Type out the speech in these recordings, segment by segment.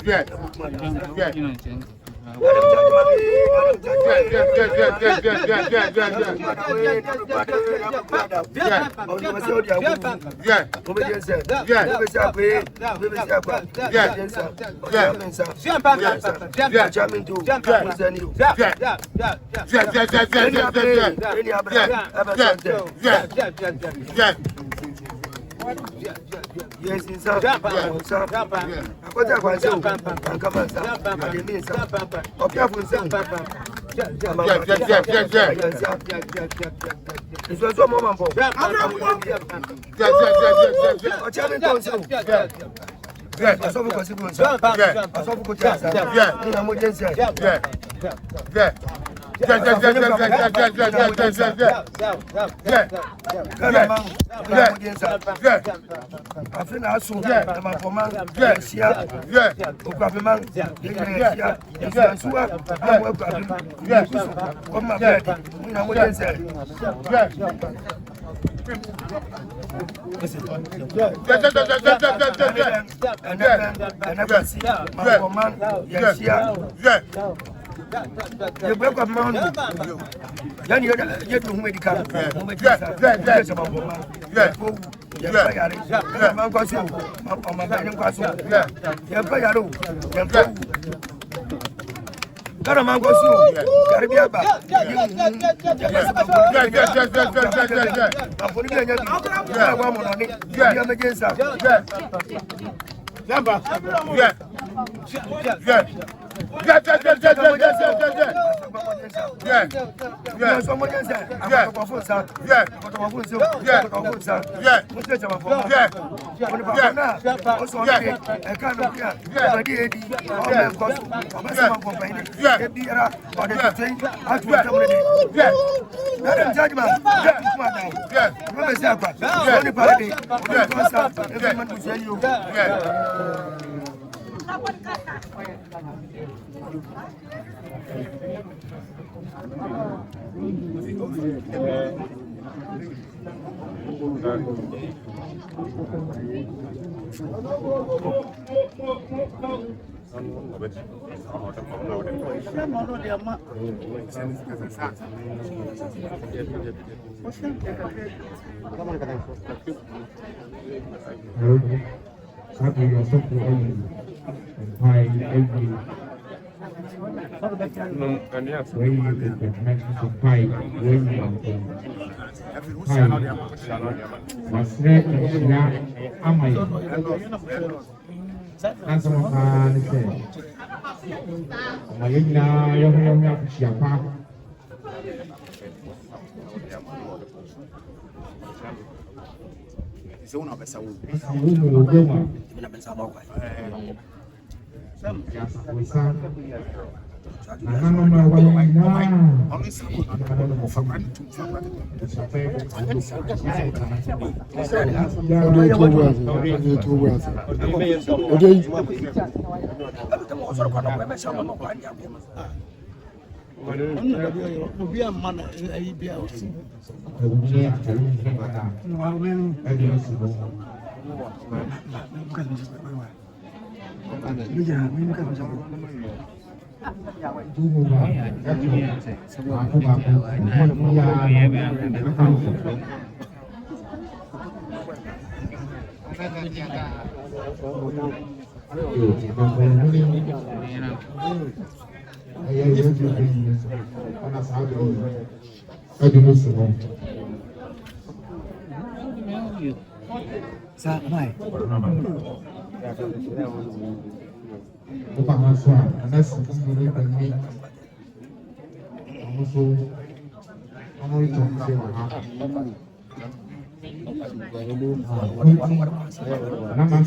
Yeah. Yes, in some. I got a one so and come and stop. I mean, some of your food. It was a moment for I saw consequence. I saw the break of mountain. Then you get to medical.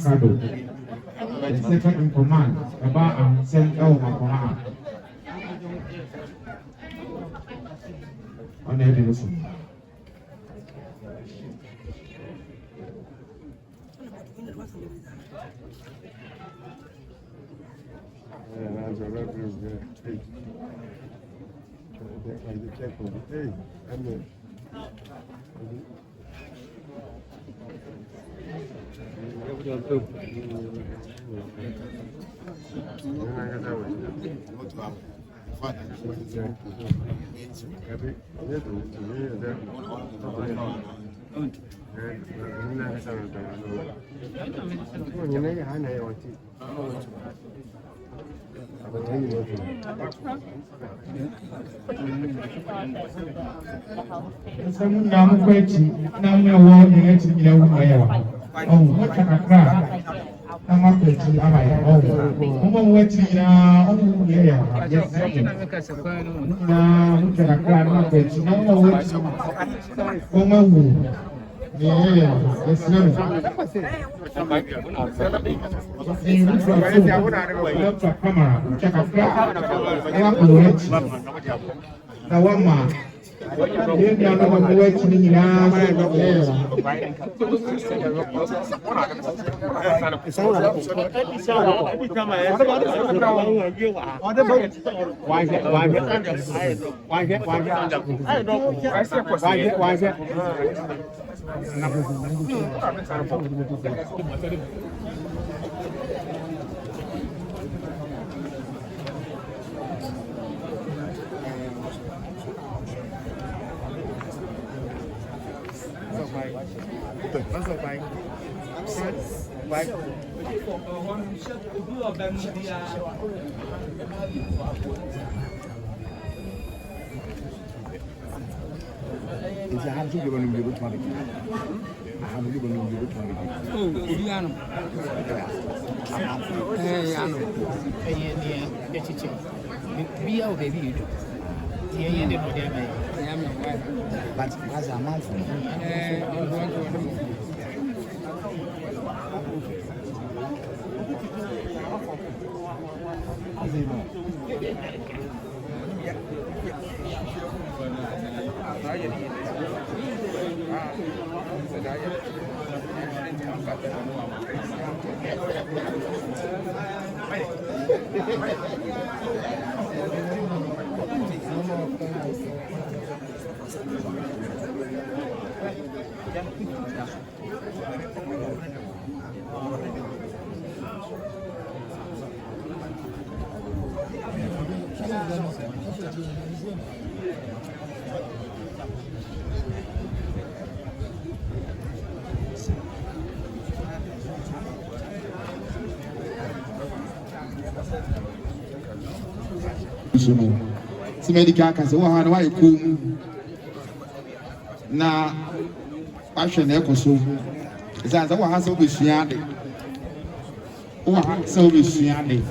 The second in command, about and send out my command. On every listen. Some young question, now we are walking at the oh, what's a crack? I'm not going to oh, what's in oh, yeah, yes, now, look at a crack, not going to know what's oh, yeah, yes, no. One man. You don't know what works in the Medical can say, "Well, why come now? Passion echo so. That's what has always been. What has always been.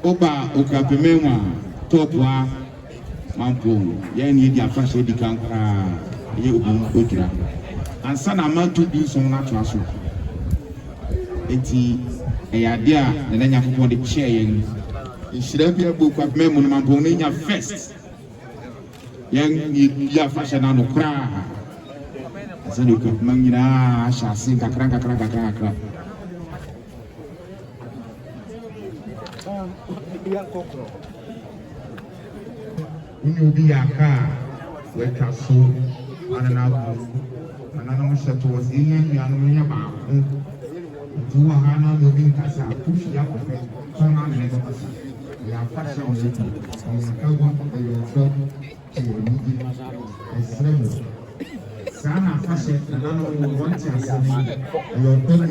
Oba Okapemwa, Topwa, Mampo, Yanni, the Afashe di Kankra, you Otra, and son amount to do some natural soup. Eti, a idea, and then you have to put the chair. You should have a book of memory, Mamponia first. Young, you are fashion on the cry. So you could mangina, shall sing a crack. When you be a car, where castle, and another shut was in and about. Do a hana moving casa, push the upper face, turn on the next. We are fashion on the cover of your job to your Sana fashion, and I don't want to say your belly.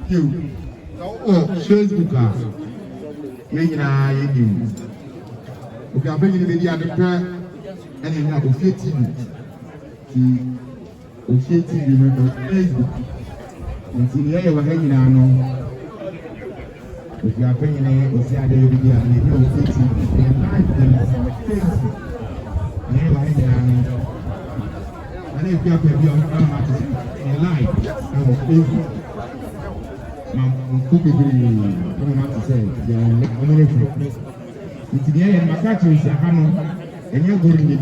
You, oh, Facebook, maybe I you. Okay, I'm bringing the other prayer. And you have officiating remember Facebook. Until you were hanging on. If you are bringing it, you see, I did it again. You know, officiating and live Facebook. And you are hanging on. And if you are going to be on live on Facebook, I'm cooking. I don't know what to say. Until the end, my catcher is a hammer. And you're going to be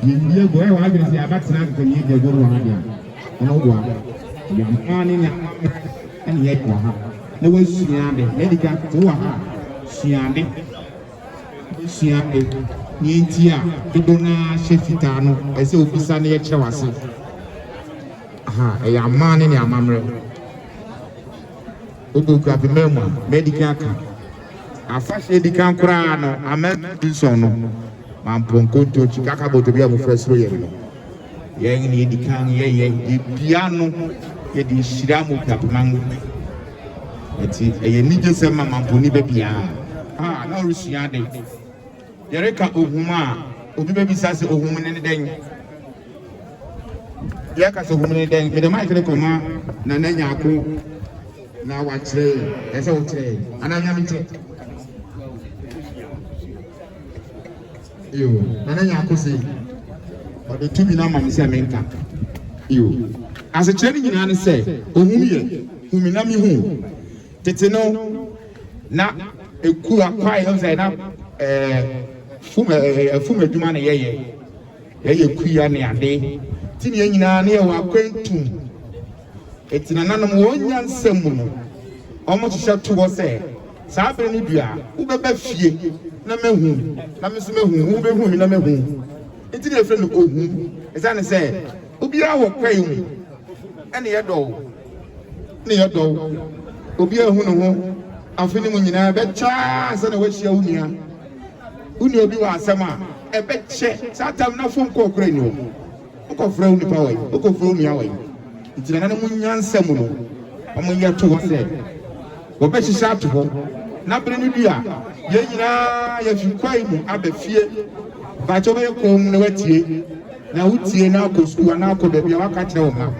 you go ahead and say about tonight can you go on again. And over. You are morning and yet na wasuade medical to ha suade ni ntia dodo na shefita no ese obisa na ye kyerewase e ya mane ne amamre obuku abemema medical ka afashe dikan kura no amen dinson no mamponko to chikaka boto bia mufresro ye no ye ni dikan ye piano ye di shiramu kapman eti ye ni je sema mamponi be bia na rusua de ye reka ohuma obi be bisa se ohum ne den ye ka se ohum ne den me de mai kre koma na nanya ko na wa kire ese wo kire ananya mi kire yo nanya ko se o de tumi na mam se menka yo ase kire ni nyina ne se ohum ye humi na mi hu tete no na eku akwai ho se na fuma duma na ye kuya ne ade ti ne nyina ne ye wa kwentum etina nanom wonya nsem no omo hihye to wo se saa bere ni bia wo beba fie na mehu na meso mehu wo behu mi na mehu etina efre no ohu esa ne se obia wo kwai mu ene ye do obia hu no ho afini mu nyina be cha se na wahia unia obi wa asema e be che satam na fon ko kra ni o ko fra uni pa wai o ko fra uni awai itina na mu nyansam no o mu yeto wo se wo be hihya to ho na bere ni bia ye nyina ya fi kwai mu abafie ba cho be ko mu na watie na wutie na ko sku na ko be bia waka kire wo ma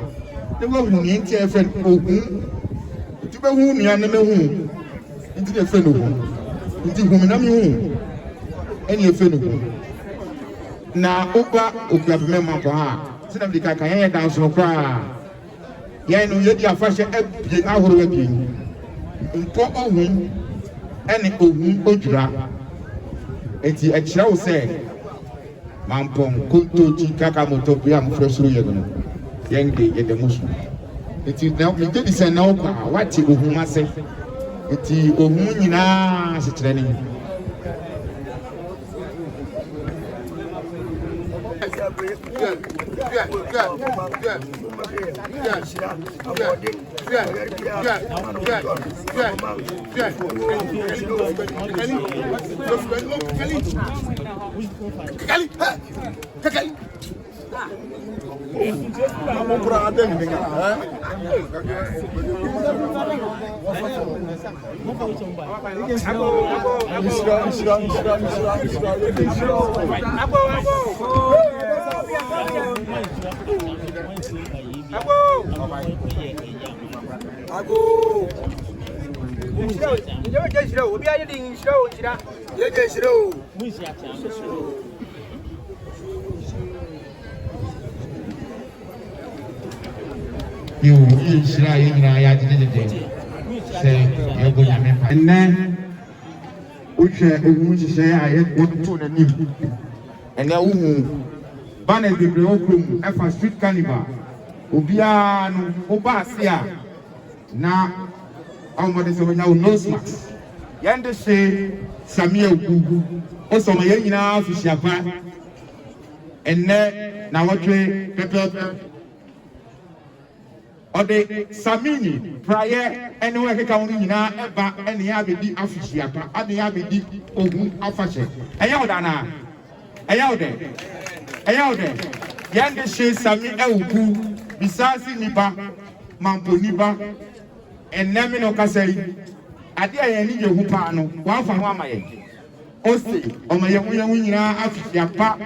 ne wo hu ni ntia efe ohu ti be hu ni na me hu nti efe no hu nti hu mi na mi hu eni efe no na oba okuyabeme mampo ha sina bidika kan ye dan so kwa ye no ye di afahye abie ahoro abie mpo ohun eni ohun odura enti akira wo se mampo kuntoji kaka motopia mfresuru ye no ye de musu enti na me de se na okwa wati ohun ase enti ohun nyina se kire ni you shira yina ya dide say you go yame pa enne uche ohun hihye aye otu na nim enne uhu banners bebre okrum efa street carnival obia no oba ase a na omode so nya nose mask yende se samia ogugu o so ma yina afisiapa enne na wotwe pepe ode samini prayer anywhere ke kan nyina eba ene ya bedi afisiapa ade ya bedi ogun afahye eya odana eya ode yande she sami ewuku bisasi nipa mampo nipa enemi no kasai ade aye ni yehu pa no wan fa ho amaye osi omayehu nyina afisiapa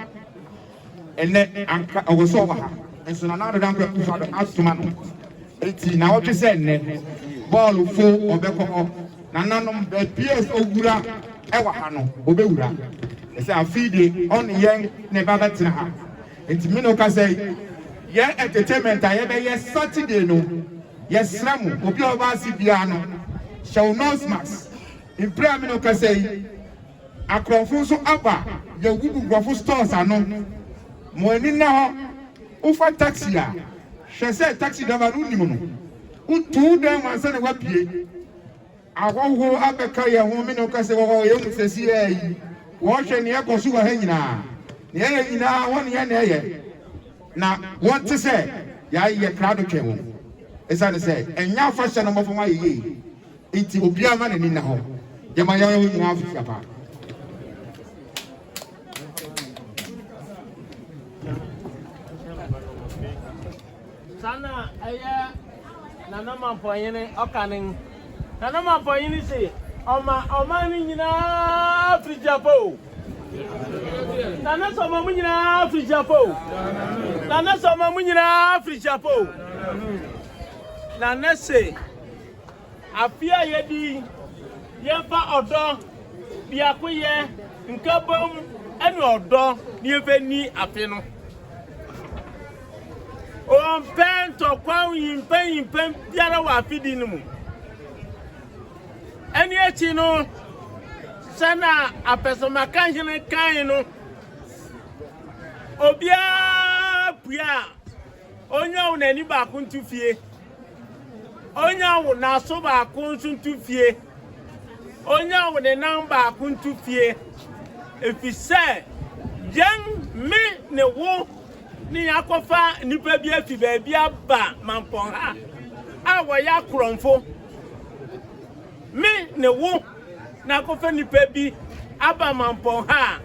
ene anka ogoso ba enso na na dan ko fa do asuma no eti na wotwe se nne ball fo obekoko na nanom be PS ogura ewa ha no obewura ese afide on yen ne baba tina ha enti me no ka say ye entertainment aye be ye Saturday no yes ramu obi oba si bia no show nose mask in prayer me no ka say akrofo so aba ye gugu grofo stores ano mo ani na ho ufa taxi a she say taxi driver unimo no utu dem wansa na wapie ahoho abeka ye ho me no kase wo ye mu sesi ayi wo hwe ne ekoso wa ha nyina ne ye nyina won ye na ye na won te se ya ye crowd twe ho esa ne se enya fa hye no mofo ma ye enti obi ama ne ni na ho ye ma ye nyina afia pa sana aya nana mampoyene okanin nana mampoyene se oma ni nyina frijapo nana soma mu nyina frijapo nana soma mu nyina frijapo nana se afia yedi yefa odo biakoye nkabom ene odo ni efeni afi no on pento kwa yimpen biara wa afidi ni mu eni echi no sana apesoma kanhene kan no obia pua onya wo nani ba ko ntufie onya wo na so ba ko ntufie onya wo ne nan ba ko ntufie efise yen me ne wo ni yakofa nipa bi afi ba bi aba mampon ha awo ya kromfo me ne wo na kofa nipa bi aba mampon ha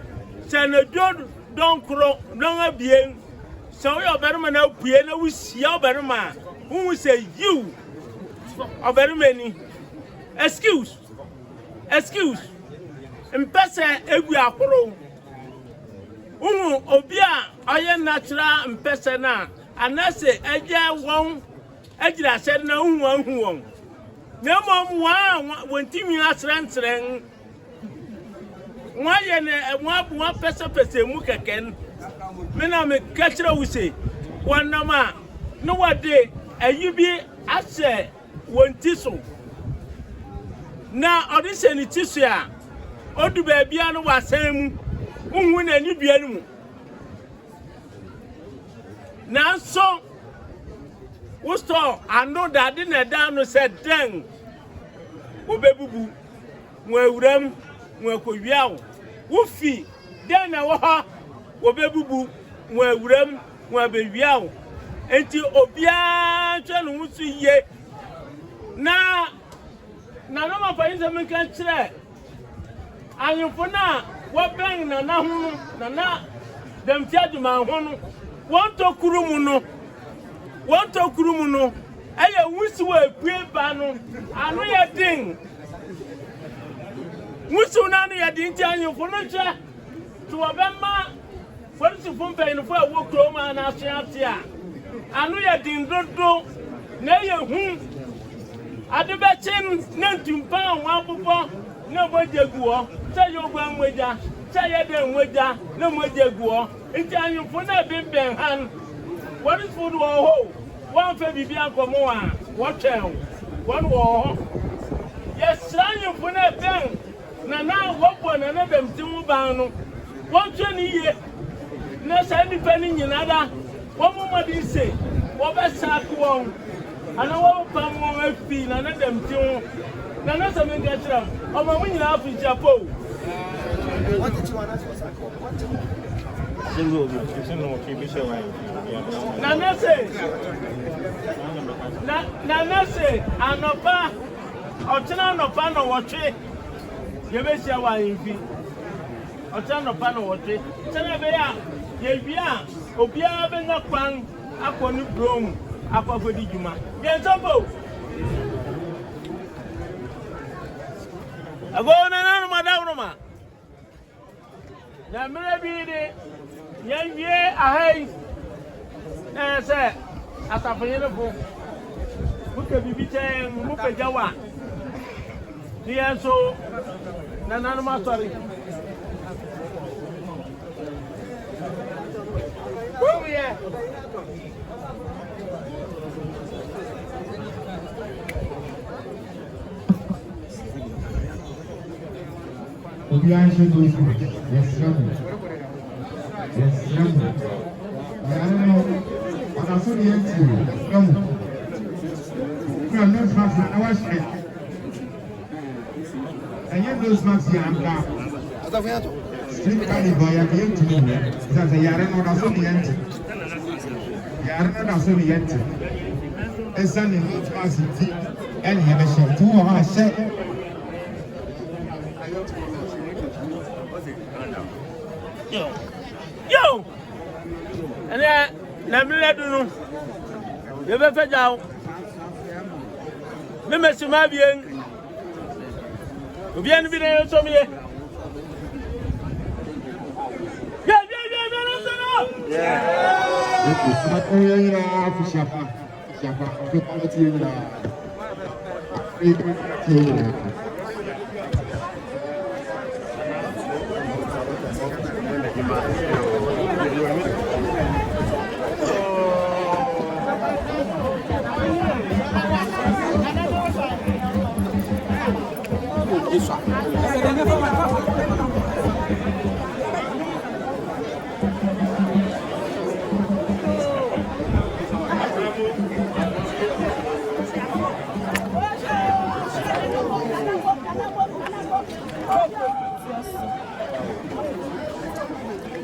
se ne don kro don abien so yo berma na pue na wusia berma hu say you oberma ni excuse mpese egu akoro obi a oye natural mpese na anase eje won agira se na hu won na mom wa wontimi asrentren wa ye ne wa pese mu keken me na me kachira wuse wonama no wade ayubi ase wonti so na odise ni tisu a odu ba bia no wasan mu unhu na ni bia mu na so wosto ando dade na da no se den obebubu mo awuram mo akowiawo wofi den na wo ha obebubu mo awuram mo abewiawo enti obia twa no wusu ye na no ma fa yin se men kan kire anyufo na wo bang na hu na dem tiaduma ho no won to kurumu no eye wusu wa pue ba no anu ye din wusu na no ye din ti anyufo no che to obema forisi fumpe no fo awo kroma na asoate a anu ye din dodo na ye hu adebechin na ntumpa wa popo na mojeguo say yo gwa mweja say ye de mweja na mojeguo nti anyufo na bimben han what is food wo ho one fe bibia nkomo a what tell one wo yes anyufo na ben na wo na dem timu ban no won twe ni ye na say ni pe ni nyina da wo momodi se wo be sack won ana wo pam won afi na dem timu na se men gachira o ma munyina afi japo what did you want us to na se anopa otena anopa no wotwe ye be sia wa infi otena anopa no wotwe tena be ya ye bia obia be nya kwan akoni brom akofodi juma ye ntombo agona na madam no ma na mere bi de yenwie ahai na se asafanyele fo muke bibi chen muke jawa dia so na nanu ma sorry yeah obi an should do it yes I don't know what I saw the empty no no fast I was ɛnyɛ nose mask yɛ anka street carnival yɛ yɛ ntumi nyɛ sɛ yare no da so ne yɛ nti yare no da so ne yɛ nti ɛsa ne nose mask ti ɛne yɛ bɛhyɛ nti wɔ hɔ ahyɛ yo ɛnɛ na mmerɛ du no yɛbɛfɛ gyaw memɛsima bien obiara no bi na yɛsɔm yɛ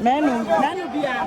Menu bia.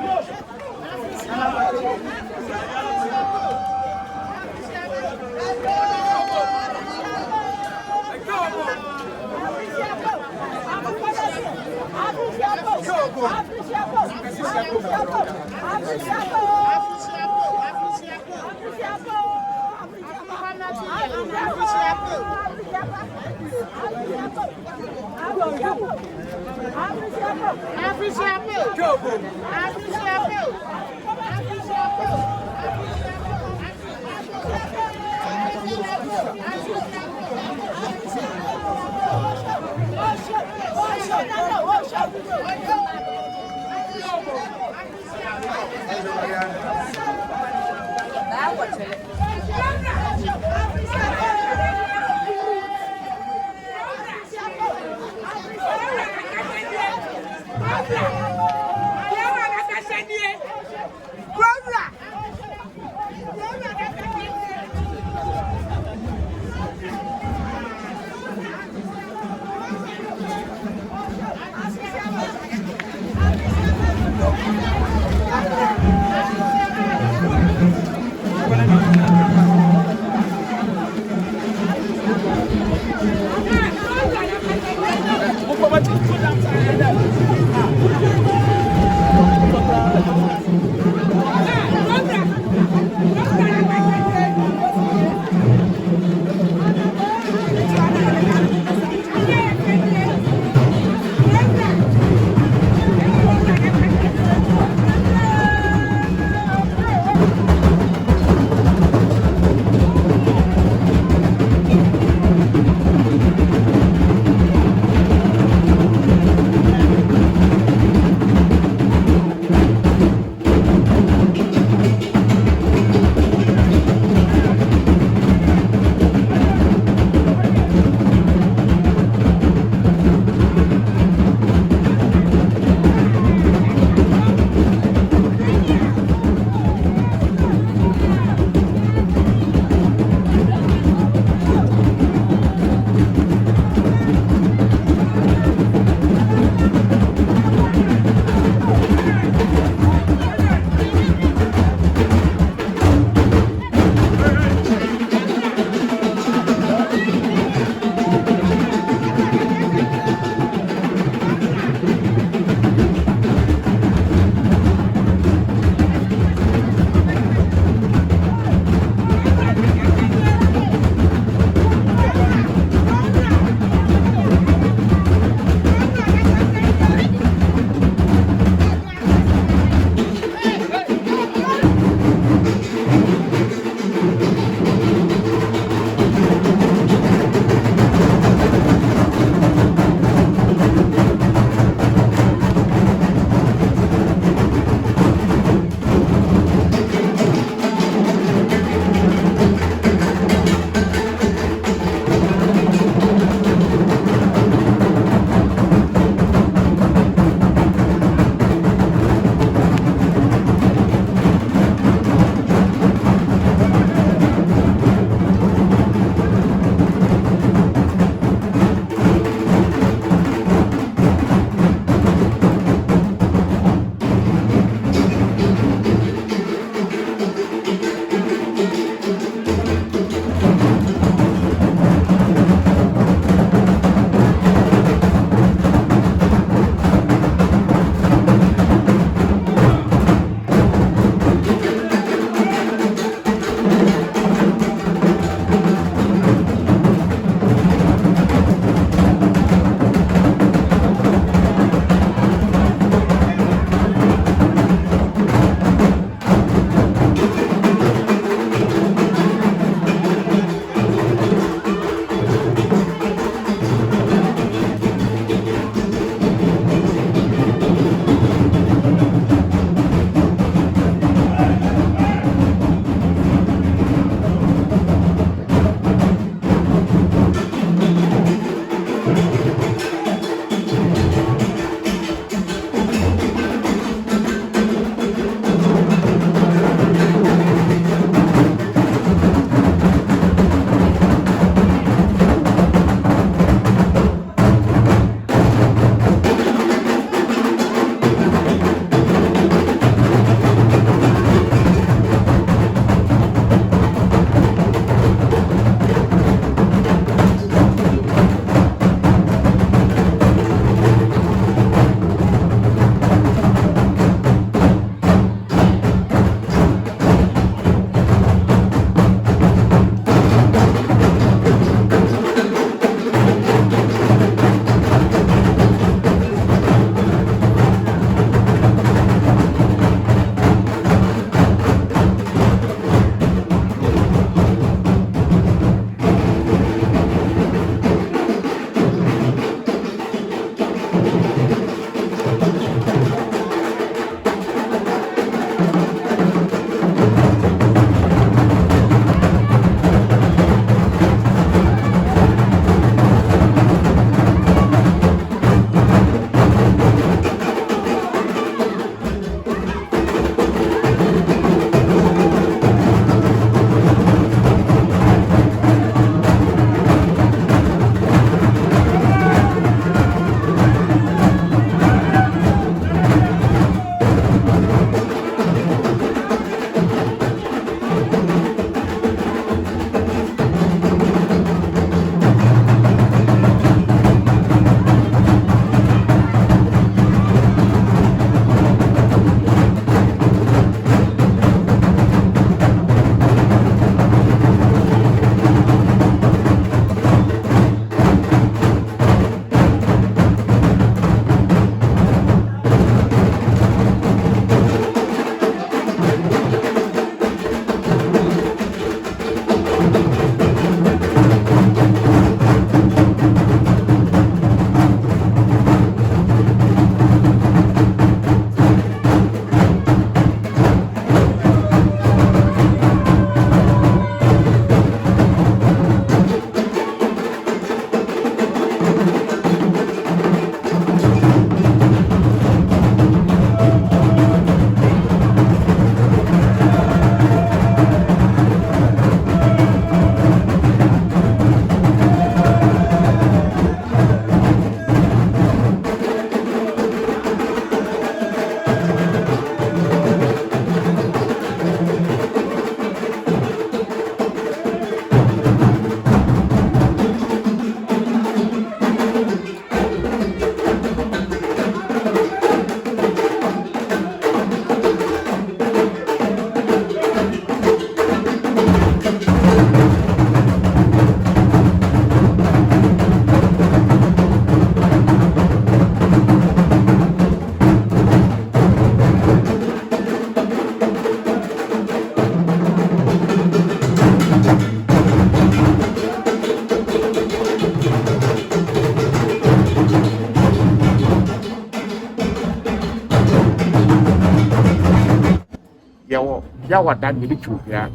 yawo yawo dan be twu ya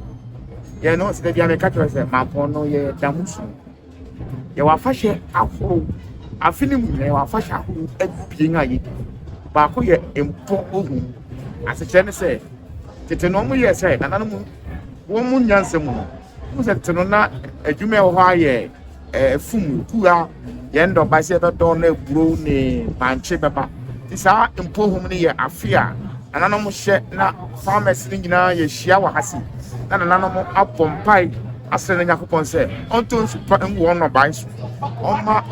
ye no se bia me ka tro se mampon no ye damusu ye wa fahye ahoro afini mu ye wa fahye ahoro abien ayi ba ko ye empo ohu ase kire ne se tete no mu ye se nananu mu wo mu nyanse mu mu se tete no na adwuma ho aye fumu kuwa ye ndo ba se be do na eburo ne banche beba ti sa empo ohu ne ye afia nananu hye na farmers ni nyina ye hia wa hase na nananu apompai asere na yakopon se onto super ngu ono ban so oma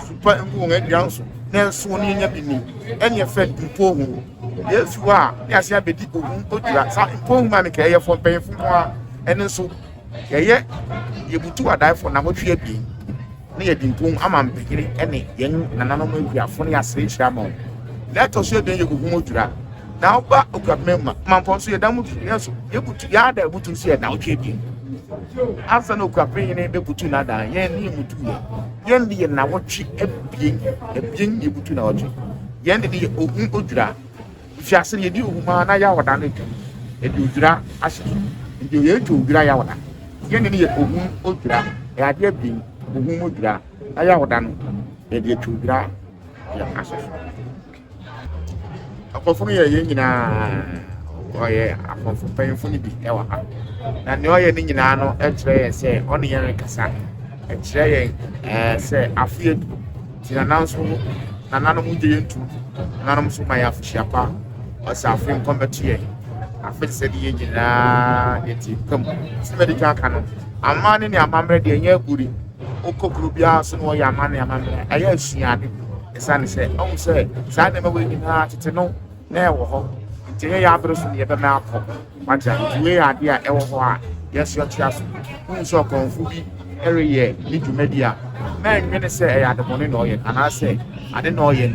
super ngu ngadwan so na so ni nya bini ene fe empo ohu yesu a ni ase abedi ohu odura sa empo ohu ma me ka ye fo pen fun a ene so ye butu adai fo na motwe abi na ye di empo ama mpekiri ene yen nananu akuafo na asere hia ma let us say den ye gugu odura na oba okapmema mampon so ye damu yesu ye butu ya da butu so ye na otwe abi asa no kwapin ne be butu na da yen ni mutu yen di na wotwe ebien ye butu na wotwe yen di ohun odura fiase ye di ohuma na ya wada no e di odura ashe ndi ye tu odura ya wada yen ni ye ohun odura e ade ebien ohun odura na ya wada no e di tu odura ya ashe akofunu ye nyina oye afofo penfo ni bi ewa ha na ne oye ni nyina no e kire ye se oni ye rekasa e kire ye se afie tina nanso na nanu mu je yentu nanu so ma ya afshiapa o sa afie nkombetie afie se di ye nyina yeti kam se medical kanu amane ni amamre de nya aguri okokuru bia so no ya amane amamre aye asuade esane se on se sa na ma we nyina tete no na e wo ho tinye ya abro so ne be ma akọ maja tinye ya ade a ewo ho a yes yo tia so unso konfu bi ereye ni dwumadi a na enwene se e ya de bone no ye ana se ade no ye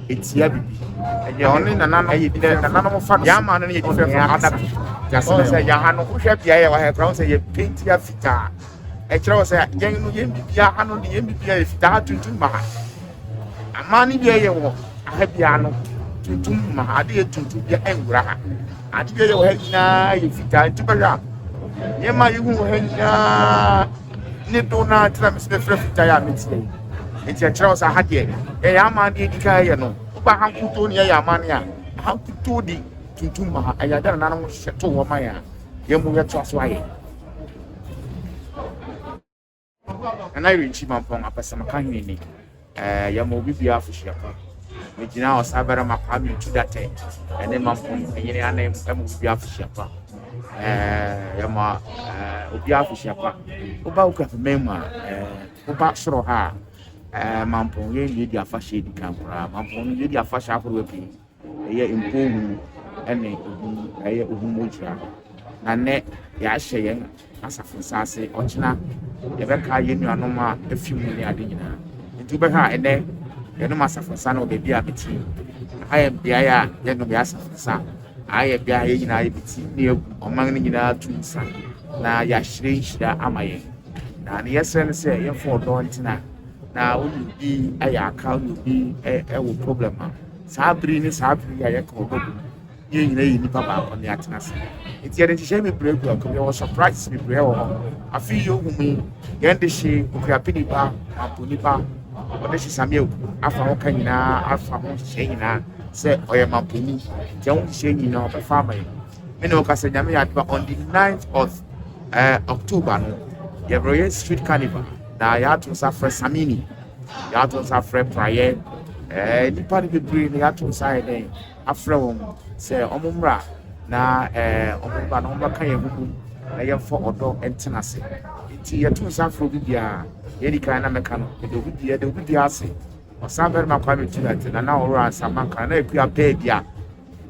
etia bibi eye oni nana no ye de nana no fa ya ma no ye di fe ada just se ya ha no hwe bia ye wa he crown se ye paint ya fita e kire se yen no ye bibia ha no ye bibia ye fita tuntum ma amani bia ye wo aha bia no tuntum ma ade tuntum bia enwura ha ade bia ye wo ha nyina ye fita ntubara ye ma ye hu wo ha nyina ni do na tra me se fita ya metie enti akira sa ha de e ya ma de dika ye no ba hankuto ne ya ma ne a hankuto di tuntum ma ayada na no hyeto wo ma ya ye mu ye to aso aye ana rinchi mampon apasama kan ni ya mo bibia afushia pa me gina o sabara makami tudate ene mampon yene ana mo bibia afushia pa ya ma obi afushia pa oba ukafe mema oba soro ha mampon ye di afashia di kankura mampon ye di afashia afro pi ye impohu ene ye ohumojira na ne ya hye asafo sase ochina ye beka ye nuanom a afimu ne ade nyina nti be ha ene ye no masafo sa na obebi a beti aye bia ya ye no bia asafo sa aye bia ye nyina ye beti ne oman ne nyina tunsa na ya hire amaye na ne yesre ne se ye fo do ntina na obi aye aka obi wo problem a sabri ni sabri ya ye ko bodu ye nyina yi nipa ba ko ne atena se enti ye de hye me break ko ye surprise me break wo afi yo humi ye de hye okuapini ba aponi ba o de hye samie afa ho kan nyina afa ho hye nyina se oye mamponi je ho hye nyina o be fa mai me no ka se nyame ya de on the 9th of October no ye Royal Street Carnival na ya to safre samini ya to safre prayer nipa de bebre na ya to sai den afre won se omumra na omumba na omba kan ye gugu na ye fo odo entenase ti ye to safro bibia ye di kan na meka no de obi ase o saber ma kwa metu na oro asama kan na ekua pe bia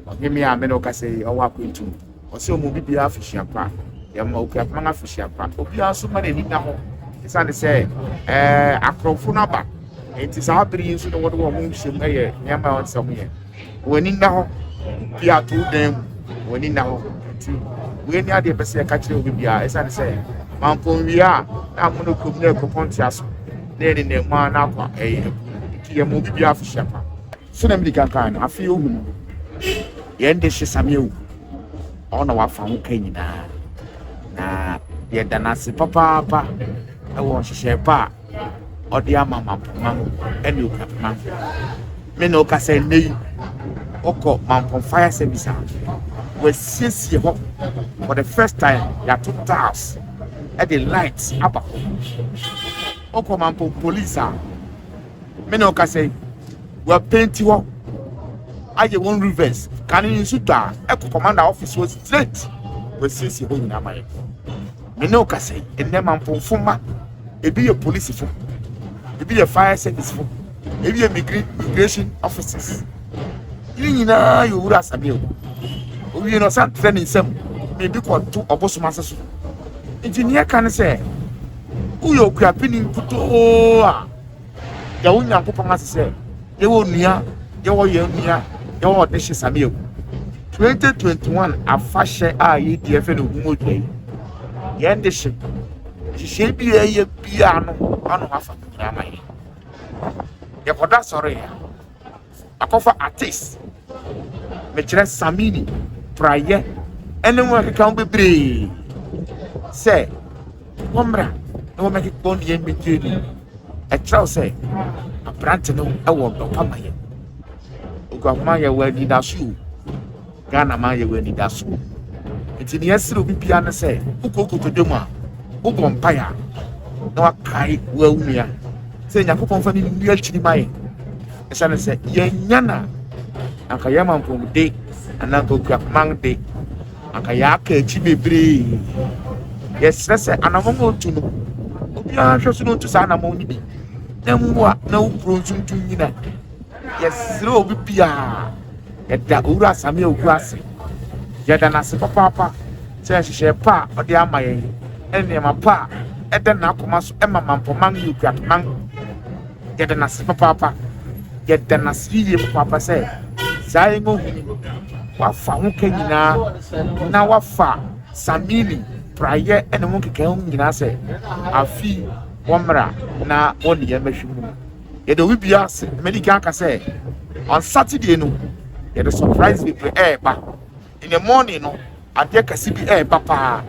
o gemi a me no ka se o wa kwentu o se o mu bibia afishia pa ye ma okua pa na afishia pa obi aso ma na ni na ho isa ne se akrofo na ba enti sa biri nso no wo wo mu hye ma ye nyama on se mo ye woni na ho bia to dem woni na ho enti we ni ade be se ka kire obi bia isa ne se mampon wi a na mo no kom na ko ponti aso na ni na ma na kwa ki ye mo bibia afishia pa so na mi kan kan afi ohun ye nde hye samie ɔna wafa ho ka nyinaa na yɛda n'ase papaapa ɛwɔ nhyehyɛ pa a ɔde ama mampoma ɛne okapema me na ɔkasa nne yi ɔkɔ mampom fire service a wɔasiesie hɔ for the first time yɛato tiles ɛde lights aba ɔkɔ mampom police a me na ɔkasa yi wɔapenti hɔ ayɛ one reverse kane nso tɔ a ɛkɔ commander office wɔ straight wɔasiesie hɔ nyinaa ma yɛ me na ɔkasa yi ɛnnɛ mampomfo ma ebi yɛ police fo ebi yɛ fire service fo ebi yɛ immigration officers yìí nyinaa yɛ owura asame o owie no ɔsan tẹ ne nsam na ebi kɔto ɔbosom ase so nti nea ka ne sɛ woyɛ okuapini nkutoo a yɛwo nyankopɔn ase sɛ yɛwɔ nnua yɛwɔ yɛn nnua yɛwɔ ɔde hye same o 2021 afahyɛ a yɛdi ɛfɛ no humo dwa yi yɛn de hye hyehyɛ bi a ɛyɛ bia no ɔno afa nyinaa ma yɛ yɛkɔda sɔre ya akɔfa artist mekyerɛ Samini Praye ɛne mu akeka ho bebree sɛ wɔmmra na wɔmɛkeka wɔn yɛn mɛgyere ni ɛkyerɛw sɛ aberante no ɛwɔ dɔpa ma yɛ oguahoma yɛwɔ anidaso o Ghana ma yɛwɔ anidaso nti ne yɛsere obi bia ne sɛ wokɔkɔtɔdwa mu a wobɔ mpaeɛ a na wakae woawunua sɛ Nyankopɔn fa ne nnua akyiri ma yɛ ɛsane sɛ yɛnya na anka yɛ mampom de anaa anka okuapman de anka yɛaka akyi bebree yɛsrɛ sɛ anammɔn a ɔtu no obiara hwɛ so no ɔtu saa anammɔn no bi na mmoa na wopuro nsuntum nyina yɛsrɛ obi biaa yɛda owura asame a ogu ase yɛda n'ase papaapa sɛ nhyehyɛ pa a ɔde ama yɛn ɛne nneɛma pa a ɛda n'akoma so ɛma mampɔman ne okuapman yɛda n'ase papaapa yɛda n'ase yie papaapa sɛ saa yɛn ohun wafa ho ka nyinaa na wafa Samini Praye ɛne ho keka ho nyinaa sɛ afi wɔmmra na wɔne yɛn mɛhwɛ mu yɛda obi bia ase medical aka sɛ on Saturday no yɛde surprise bebree ɛɛba in the morning no adeɛ kɛse bi ɛɛba paa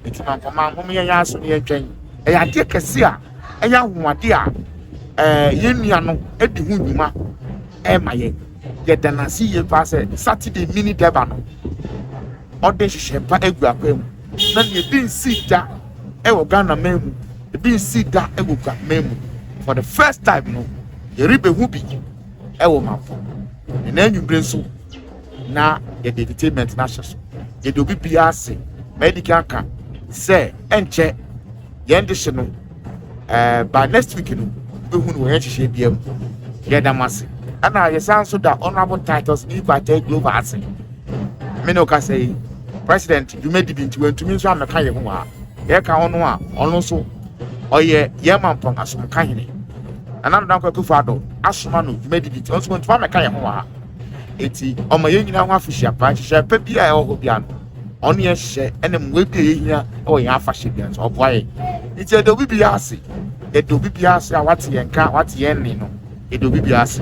nti mampɔma nhom yɛn aso ne yɛntwɛn ɛyɛ adeɛ kɛse a ɛyɛ ahoɔde a yɛn nua no ɛdi ho nnwuma ɛɛma yɛn yɛda n'ase yie paa sɛ Saturday mini deba no ɔde hyehyɛ pa egu akwa mu na ne ebi nsi da ɛwɔ Ghana man mu ebi nsi da ɛwɔ Ghana mu for the first time no yɛrebehu bi ɛwɔ mampɔ ne n'anwumire nso na yɛde entertainment na ahyɛ so yɛde obi bia ase medical aka sɛ ɛnkyɛ yɛn de hye no by next week no behu no wɔn hyehyɛ bia mu yɛda mo ase ana yɛsan so da honorable titles ni kwata global ase me no ka sɛ president dwumadi bi nti wantumi nso ameka yɛ ho a yɛka ho no a ɔno nso ɔyɛ yɛma mpɔn asomka hene anano dan kwakufo ado asoma no dwumadi bi nti ɔnso wantumi ameka yɛ ho a eti ɔma yɛn nyinaa ho afihyia pa hyehyɛ pa bi a ɛwɔ hɔ bia no ɔno yɛ hyɛ ɛna mmoa bi a yɛhia ɛwɔ yɛn afahyɛ bia nso ɔboa yɛ nti yɛde obi bia ase a wate yɛn ka wate yɛn ne no yɛde obi bia ase